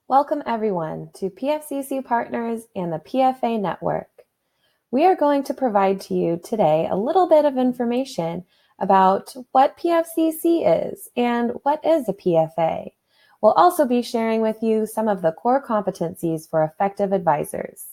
Welcome everyone to PFCCpartners and the PFA Network. We are going to provide to you today a little bit of information about what PFCC is and what is a PFA. We'll also be sharing with you some of the core competencies for effective advisors.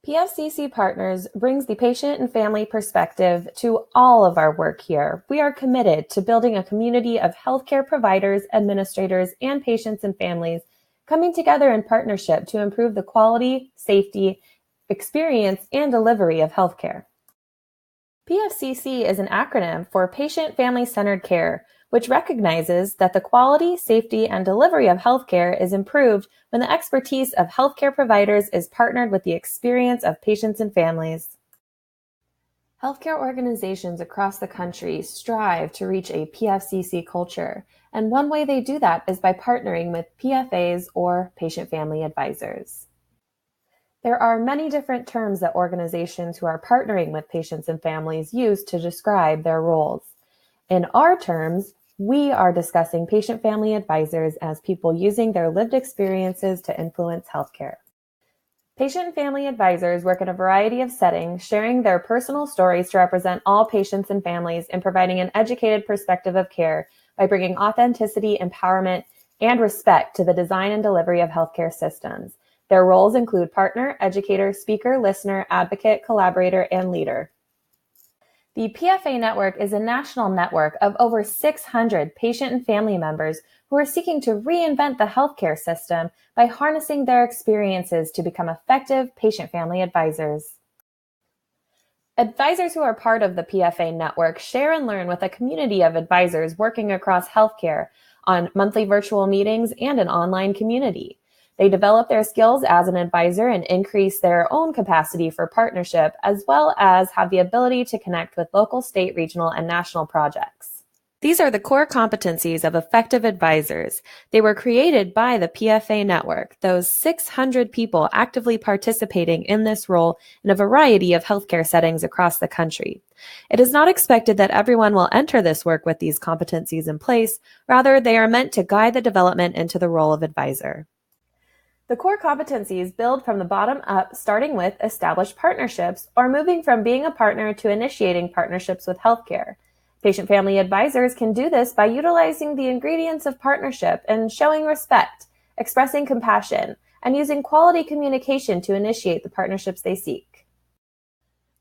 PFCC Partners brings the patient and family perspective to all of our work here. We are committed to building a community of healthcare providers, administrators, and patients and families coming together in partnership to improve the quality, safety, experience, and delivery of healthcare. PFCC is an acronym for Patient Family-Centered Care, which recognizes that the quality, safety, and delivery of healthcare is improved when the expertise of healthcare providers is partnered with the experience of patients and families. Healthcare organizations across the country strive to reach a PFCC culture, and one way they do that is by partnering with PFAs or patient family advisors. There are many different terms that organizations who are partnering with patients and families use to describe their roles. In our terms, we are discussing patient family advisors as people using their lived experiences to influence healthcare. Patient and family advisors work in a variety of settings, sharing their personal stories to represent all patients and families and providing an educated perspective of care by bringing authenticity, empowerment, and respect to the design and delivery of healthcare systems. Their roles include partner, educator, speaker, listener, advocate, collaborator, and leader. The PFA Network is a national network of over 600 patient and family members who are seeking to reinvent the healthcare system by harnessing their experiences to become effective patient-family advisors. Advisors who are part of the PFA Network share and learn with a community of advisors working across healthcare on monthly virtual meetings and an online community. They develop their skills as an advisor and increase their own capacity for partnership, as well as have the ability to connect with local, state, regional, and national projects. These are the core competencies of effective advisors. They were created by the PFA Network, those 600 people actively participating in this role in a variety of healthcare settings across the country. It is not expected that everyone will enter this work with these competencies in place. Rather, they are meant to guide the development into the role of advisor. The core competencies build from the bottom up, starting with established partnerships or moving from being a partner to initiating partnerships with healthcare. Patient-family advisors can do this by utilizing the ingredients of partnership and showing respect, expressing compassion, and using quality communication to initiate the partnerships they seek.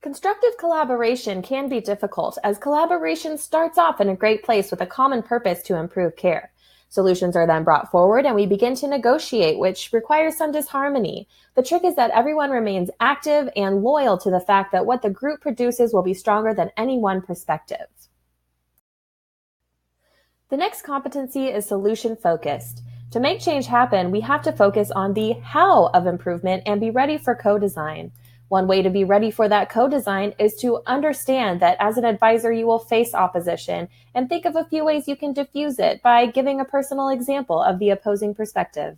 Constructive collaboration can be difficult as collaboration starts off in a great place with a common purpose to improve care. Solutions are then brought forward and we begin to negotiate, which requires some disharmony. The trick is that everyone remains active and loyal to the fact that what the group produces will be stronger than any one perspective. The next competency is solution-focused. To make change happen, we have to focus on the how of improvement and be ready for co-design. One way to be ready for that co-design is to understand that as an advisor, you will face opposition and think of a few ways you can diffuse it by giving a personal example of the opposing perspective.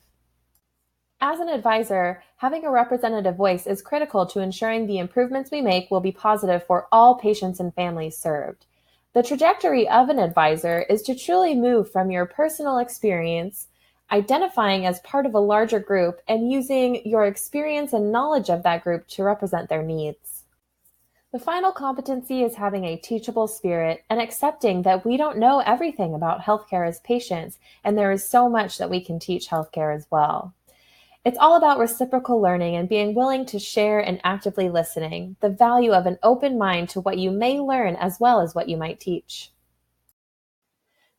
As an advisor, having a representative voice is critical to ensuring the improvements we make will be positive for all patients and families served. The trajectory of an advisor is to truly move from your personal experience, identifying as part of a larger group, and using your experience and knowledge of that group to represent their needs. The final competency is having a teachable spirit and accepting that we don't know everything about healthcare as patients, and there is so much that we can teach healthcare as well. It's all about reciprocal learning and being willing to share and actively listening, the value of an open mind to what you may learn as well as what you might teach.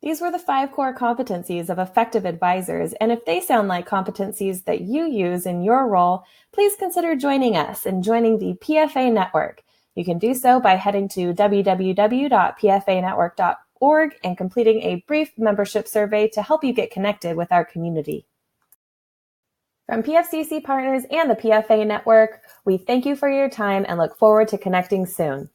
These were the 5 core competencies of effective advisors, and if they sound like competencies that you use in your role, please consider joining us and joining the PFA Network. You can do so by heading to www.pfanetwork.org and completing a brief membership survey to help you get connected with our community. From PFCC Partners and the PFA Network, we thank you for your time and look forward to connecting soon.